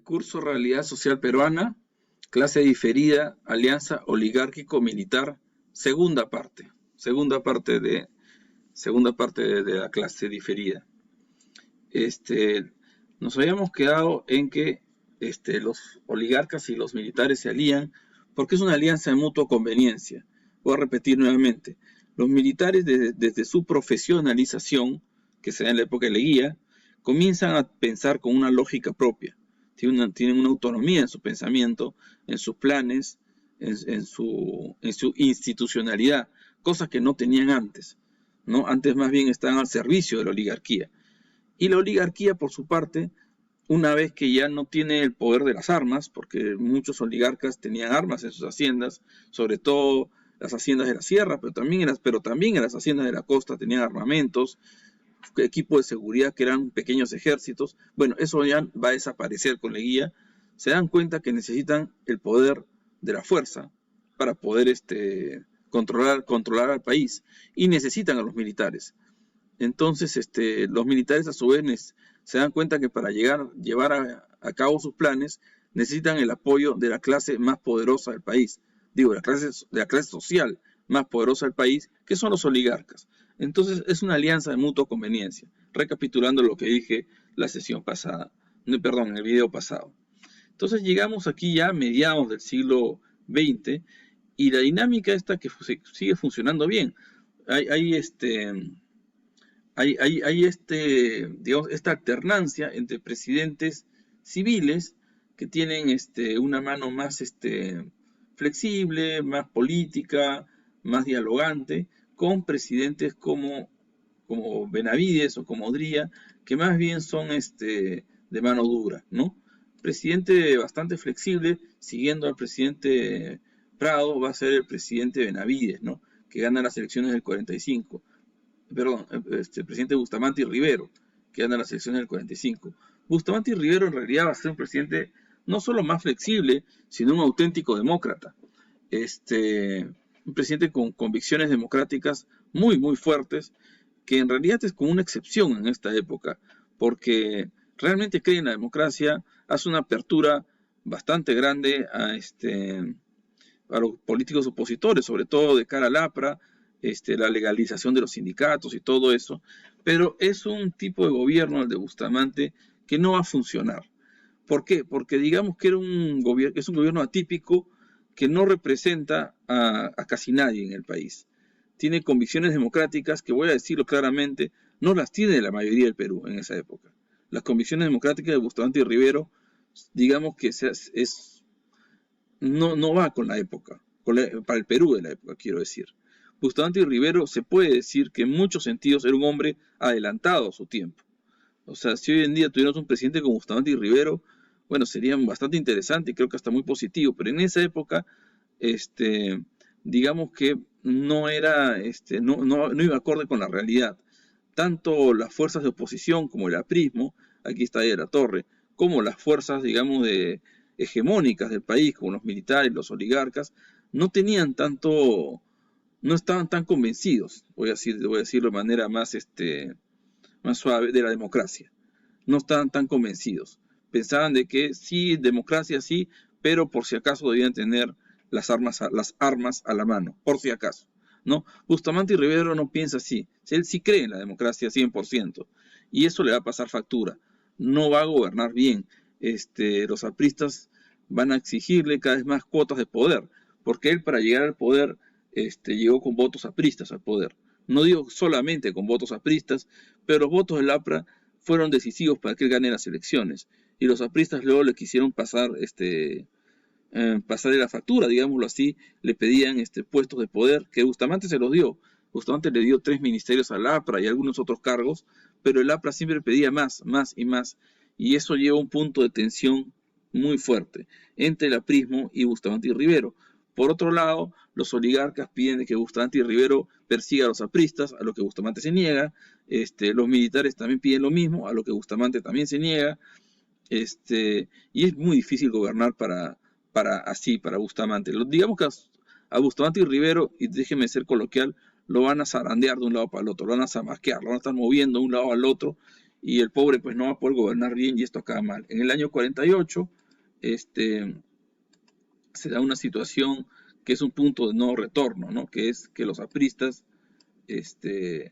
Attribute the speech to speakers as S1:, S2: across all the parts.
S1: Curso Realidad Social Peruana, clase diferida, Alianza Oligárquico-Militar, segunda parte, segunda parte de la clase diferida. Este, Nos habíamos quedado en que los oligarcas y los militares se alían porque es una alianza de mutua conveniencia. Voy a repetir nuevamente, los militares desde su profesionalización, que se da en la época de Leguía, comienzan a pensar con una lógica propia, tienen una autonomía en su pensamiento, en sus planes, en su institucionalidad, cosas que no tenían antes, ¿no? Antes más bien estaban al servicio de la oligarquía. Y la oligarquía, por su parte, una vez que ya no tiene el poder de las armas, porque muchos oligarcas tenían armas en sus haciendas, sobre todo las haciendas de la sierra, pero también en las haciendas de la costa tenían armamentos, equipos de seguridad que eran pequeños ejércitos. Bueno, eso ya va a desaparecer con Leguía. Se dan cuenta que necesitan el poder de la fuerza para poder controlar al país, y necesitan a los militares. Entonces, los militares a su vez se dan cuenta que para llevar a cabo sus planes necesitan el apoyo de la clase más poderosa del país, digo, de la clase social más poderosa del país, que son los oligarcas. Entonces, es una alianza de mutua conveniencia, recapitulando lo que dije la sesión pasada, no, perdón, en el video pasado. Entonces, llegamos aquí ya a mediados del siglo XX y la dinámica esta que sigue funcionando bien. Hay digamos, esta alternancia entre presidentes civiles que tienen una mano más flexible, más política, más dialogante, con presidentes como Benavides o como Odría, que más bien son de mano dura, ¿no? Presidente bastante flexible, siguiendo al presidente Prado, va a ser el presidente Benavides, ¿no? Que gana las elecciones del 45. Perdón, el presidente Bustamante y Rivero, que anda en las elecciones del 45. Bustamante y Rivero en realidad va a ser un presidente no solo más flexible, sino un auténtico demócrata. Un presidente con convicciones democráticas muy, muy fuertes, que en realidad es como una excepción en esta época, porque realmente cree en la democracia, hace una apertura bastante grande a los políticos opositores, sobre todo de cara al APRA, la legalización de los sindicatos y todo eso, pero es un tipo de gobierno, el de Bustamante, que no va a funcionar. ¿Por qué? Porque digamos que es un gobierno atípico que no representa a casi nadie en el país. Tiene convicciones democráticas que, voy a decirlo claramente, no las tiene la mayoría del Perú en esa época. Las convicciones democráticas de Bustamante y Rivero, digamos que no va con la época, para el Perú de la época, quiero decir. Bustamante y Rivero se puede decir que en muchos sentidos era un hombre adelantado a su tiempo. O sea, si hoy en día tuviéramos un presidente como Bustamante y Rivero, bueno, sería bastante interesante y creo que hasta muy positivo, pero en esa época, digamos que no era, no iba acorde con la realidad. Tanto las fuerzas de oposición como el aprismo, aquí está de la Torre, como las fuerzas, digamos, hegemónicas del país, como los militares, los oligarcas, no tenían tanto, no estaban tan convencidos, voy a decirlo de manera más suave, de la democracia. No estaban tan convencidos. Pensaban de que sí, democracia sí, pero por si acaso debían tener las armas a la mano, por si acaso, ¿no? Bustamante y Rivero no piensa así. Él sí cree en la democracia 100%, y eso le va a pasar factura. No va a gobernar bien. Los apristas van a exigirle cada vez más cuotas de poder, porque él, para llegar al poder, llegó con votos apristas al poder. No digo solamente con votos apristas, pero los votos del APRA fueron decisivos para que él gane las elecciones. Y los apristas luego le quisieron pasarle la factura, digámoslo así, le pedían puestos de poder, que Bustamante se los dio. Bustamante le dio 3 ministerios al APRA y algunos otros cargos, pero el APRA siempre pedía más, más y más, y eso lleva a un punto de tensión muy fuerte entre el aprismo y Bustamante y Rivero. Por otro lado, los oligarcas piden que Bustamante y Rivero persiga a los apristas, a lo que Bustamante se niega. Los militares también piden lo mismo, a lo que Bustamante también se niega. Y es muy difícil gobernar para Bustamante. Digamos que a Bustamante y Rivero, y déjeme ser coloquial, lo van a zarandear de un lado para el otro, lo van a zamasquear, lo van a estar moviendo de un lado al otro, y el pobre pues no va a poder gobernar bien y esto acaba mal. En el año 48 se da una situación que es un punto de no retorno, ¿no? Que es que los apristas se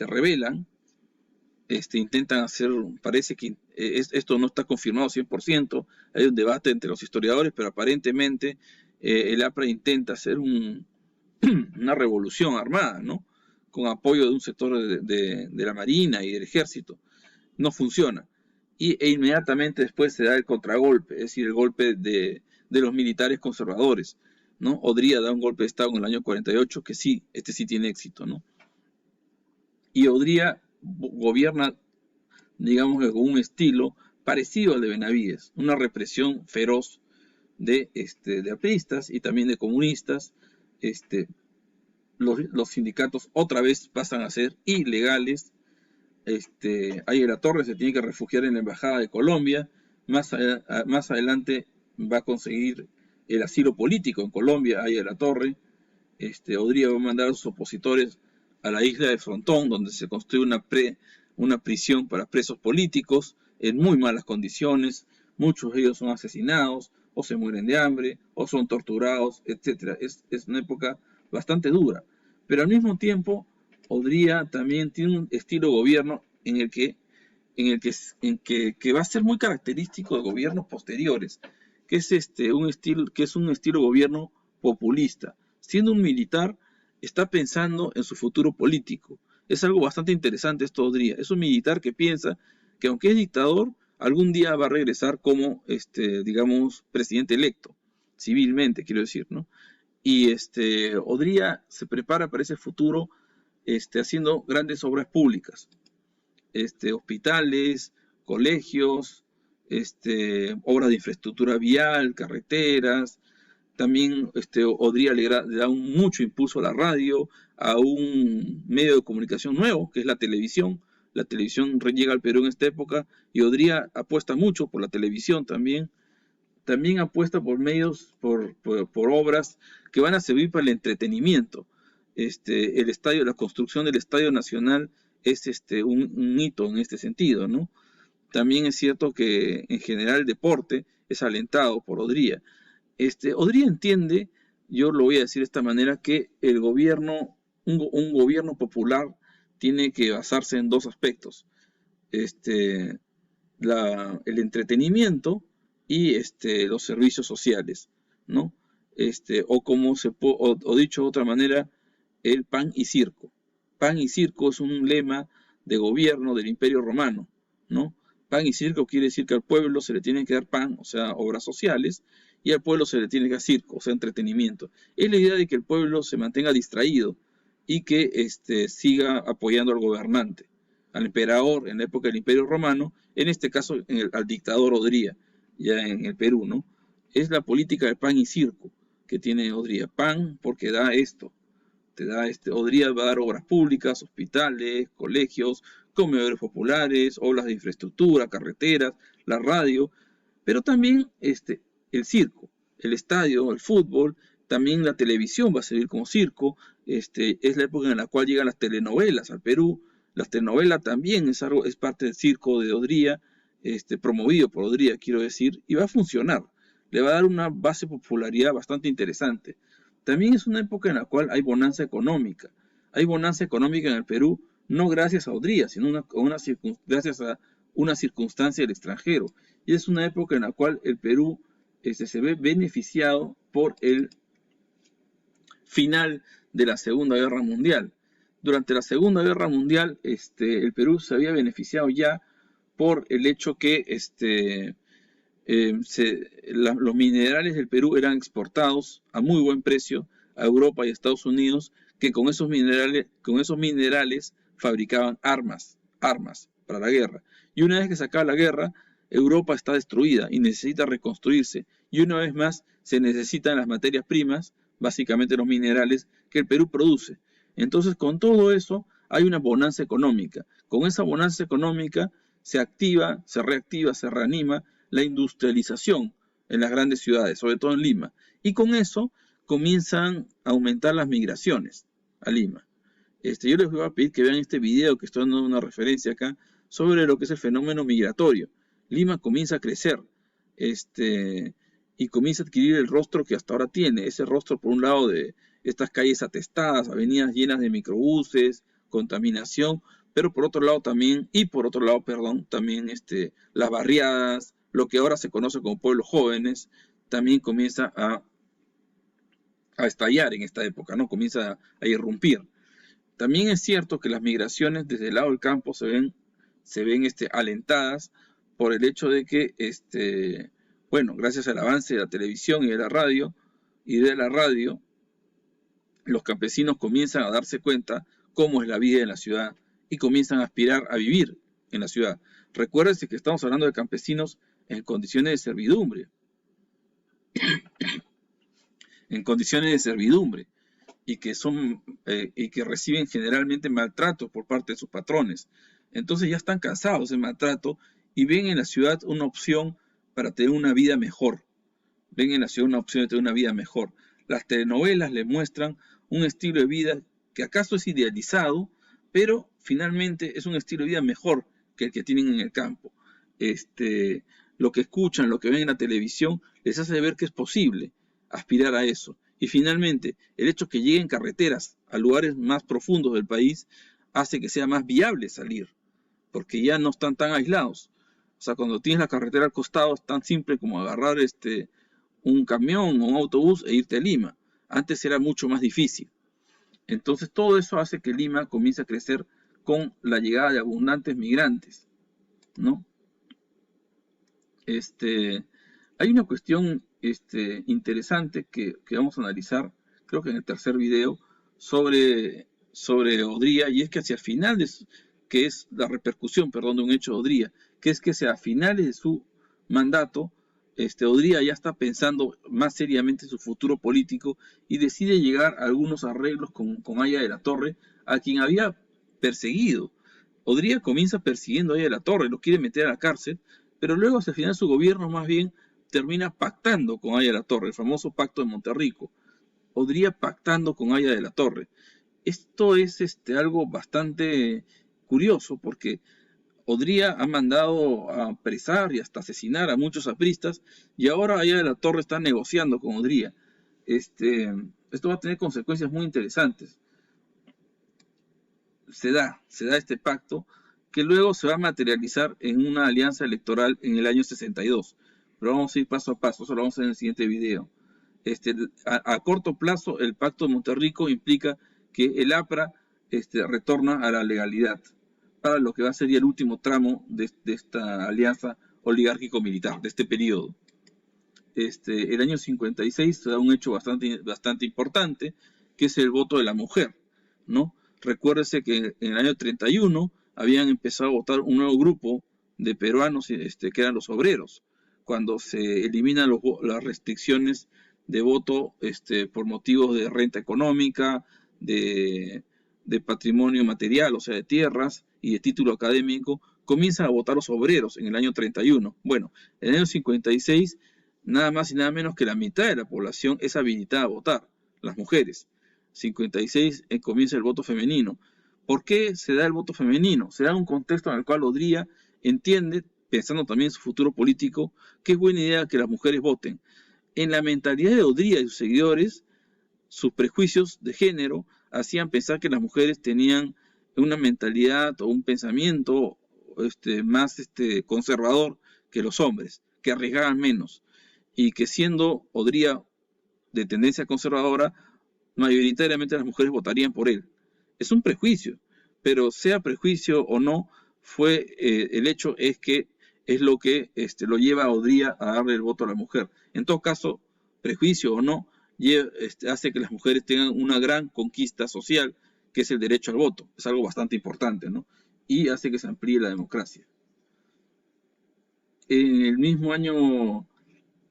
S1: rebelan, intentan hacer, parece que esto no está confirmado 100%, hay un debate entre los historiadores, pero aparentemente el APRA intenta hacer una revolución armada, ¿no? Con apoyo de un sector de la Marina y del Ejército. No funciona. E inmediatamente después se da el contragolpe, es decir, el golpe de los militares conservadores, ¿no? Odría da un golpe de Estado en el año 48 que sí, sí tiene éxito, ¿no? Y Odría gobierna, digamos, con un estilo parecido al de Benavides, una represión feroz de apristas y también de comunistas. Los sindicatos otra vez pasan a ser ilegales. Ahí la Torre se tiene que refugiar en la Embajada de Colombia. Más adelante va a conseguir el asilo político en Colombia, ahí la Torre. Odría va a mandar a sus opositores a la isla de Frontón, donde se construye una prisión para presos políticos en muy malas condiciones. Muchos de ellos son asesinados, o se mueren de hambre, o son torturados, etc. Es una época bastante dura. Pero al mismo tiempo, Odría también tiene un estilo de gobierno que va a ser muy característico de gobiernos posteriores, que es un estilo de gobierno populista. Siendo un militar, está pensando en su futuro político. Es algo bastante interesante esto, Odría. Es un militar que piensa que aunque es dictador, algún día va a regresar como, digamos, presidente electo, civilmente, quiero decir, ¿no? Y Odría se prepara para ese futuro haciendo grandes obras públicas, hospitales, colegios, obras de infraestructura vial, carreteras. También Odría le da mucho impulso a la radio, a un medio de comunicación nuevo, que es la televisión. La televisión llega al Perú en esta época y Odría apuesta mucho por la televisión también. También apuesta por medios, por obras que van a servir para el entretenimiento. La construcción del Estadio Nacional es un hito en este sentido, ¿no? También es cierto que en general el deporte es alentado por Odría. Odría entiende, yo lo voy a decir de esta manera, que el gobierno, un gobierno popular tiene que basarse en dos aspectos. El entretenimiento y los servicios sociales, ¿no? O dicho de otra manera, el pan y circo. Pan y circo es un lema de gobierno del Imperio Romano, ¿no? Pan y circo quiere decir que al pueblo se le tiene que dar pan, o sea, obras sociales, y al pueblo se le tiene que dar circo, o sea, entretenimiento. Es la idea de que el pueblo se mantenga distraído y que siga apoyando al gobernante, al emperador en la época del Imperio Romano, en este caso al dictador Odría, ya en el Perú, ¿no? Es la política de pan y circo que tiene Odría. Pan porque da esto, Odría va a dar obras públicas, hospitales, colegios, comedores populares, obras de infraestructura, carreteras, la radio, pero también el circo, el estadio, el fútbol, también la televisión va a servir como circo. Es la época en la cual llegan las telenovelas al Perú. Las telenovelas también es parte del circo de Odría, promovido por Odría, quiero decir, y va a funcionar. Le va a dar una base de popularidad bastante interesante. También es una época en la cual hay bonanza económica. Hay bonanza económica en el Perú, no gracias a Odría, sino gracias a una circunstancia del extranjero. Y es una época en la cual el Perú se ve beneficiado por el final de la Segunda Guerra Mundial. Durante la Segunda Guerra Mundial, el Perú se había beneficiado ya por el hecho que los minerales del Perú eran exportados a muy buen precio a Europa y a Estados Unidos, que con esos minerales fabricaban armas para la guerra. Y una vez que se acaba la guerra, Europa está destruida y necesita reconstruirse. Y una vez más se necesitan las materias primas, básicamente los minerales, que el Perú produce. Entonces, con todo eso, hay una bonanza económica. Con esa bonanza económica se activa, se reactiva, se reanima la industrialización en las grandes ciudades, sobre todo en Lima. Y con eso comienzan a aumentar las migraciones a Lima. Yo les voy a pedir que vean este video que estoy dando una referencia acá, sobre lo que es el fenómeno migratorio. Lima comienza a crecer y comienza a adquirir el rostro que hasta ahora tiene. Ese rostro, por un lado, de estas calles atestadas, avenidas llenas de microbuses, contaminación, pero por otro lado también, también las barriadas, lo que ahora se conoce como pueblos jóvenes, también comienza a estallar en esta época, ¿no? Comienza a irrumpir. También es cierto que las migraciones desde el lado del campo se ven alentadas por el hecho de que, bueno, gracias al avance de la televisión y de la radio, los campesinos comienzan a darse cuenta cómo es la vida en la ciudad y comienzan a aspirar a vivir en la ciudad. Recuérdense que estamos hablando de campesinos en condiciones de servidumbre. En condiciones de servidumbre. Y que reciben generalmente maltrato por parte de sus patrones. Entonces ya están cansados de maltrato y ven en la ciudad una opción para tener una vida mejor. Ven en la ciudad una opción de tener una vida mejor. Las telenovelas les muestran un estilo de vida que acaso es idealizado, pero finalmente es un estilo de vida mejor que el que tienen en el campo. Lo que escuchan, lo que ven en la televisión, les hace ver que es posible aspirar a eso. Y finalmente, el hecho que lleguen carreteras a lugares más profundos del país hace que sea más viable salir, porque ya no están tan aislados. O sea, cuando tienes la carretera al costado es tan simple como agarrar un camión o un autobús e irte a Lima. Antes era mucho más difícil. Entonces todo eso hace que Lima comience a crecer con la llegada de abundantes migrantes, ¿no? Hay una cuestión interesante que vamos a analizar, creo que en el tercer video, sobre Odría, y es que hacia el final, que es la repercusión, perdón, de un hecho de Odría, que es que hacia finales de su mandato, Odría ya está pensando más seriamente en su futuro político y decide llegar a algunos arreglos con Haya de la Torre, a quien había perseguido. Odría comienza persiguiendo a Haya de la Torre, lo quiere meter a la cárcel, pero luego hacia el final su gobierno más bien termina pactando con Haya de la Torre, el famoso pacto de Monterrico. Odría pactando con Haya de la Torre. Esto es algo bastante curioso porque Odría ha mandado a apresar y hasta asesinar a muchos apristas y ahora Haya de la Torre está negociando con Odría. Esto va a tener consecuencias muy interesantes. Se da este pacto que luego se va a materializar en una alianza electoral en el año 62. Pero vamos a ir paso a paso, eso lo vamos a ver en el siguiente video. A corto plazo, el pacto de Monterrico implica que el APRA retorna a la legalidad para lo que va a ser ya el último tramo de esta alianza oligárquico-militar, de este periodo. El año 56 se da un hecho bastante importante, que es el voto de la mujer, ¿no? Recuérdese que en el año 31 habían empezado a votar un nuevo grupo de peruanos que eran los obreros, cuando se eliminan las restricciones de voto por motivos de renta económica, de patrimonio material, o sea, de tierras y de título académico, comienzan a votar los obreros en el año 31. Bueno, en el año 56, nada más y nada menos que la mitad de la población es habilitada a votar, las mujeres. 56 comienza el voto femenino. ¿Por qué se da el voto femenino? Se da en un contexto en el cual Odría entiende, pensando también en su futuro político, que es buena idea que las mujeres voten. En la mentalidad de Odría y sus seguidores, sus prejuicios de género hacían pensar que las mujeres tenían una mentalidad o un pensamiento más conservador que los hombres, que arriesgaban menos, y que siendo Odría de tendencia conservadora, mayoritariamente las mujeres votarían por él. Es un prejuicio, pero sea prejuicio o no, el hecho es que es lo que lo lleva a Odría a darle el voto a la mujer. En todo caso, prejuicio o no, hace que las mujeres tengan una gran conquista social, que es el derecho al voto. Es algo bastante importante, ¿no? Y hace que se amplíe la democracia. En el mismo año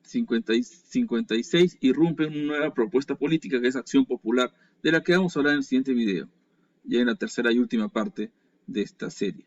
S1: 56 irrumpe una nueva propuesta política, que es Acción Popular, de la que vamos a hablar en el siguiente video, ya en la tercera y última parte de esta serie.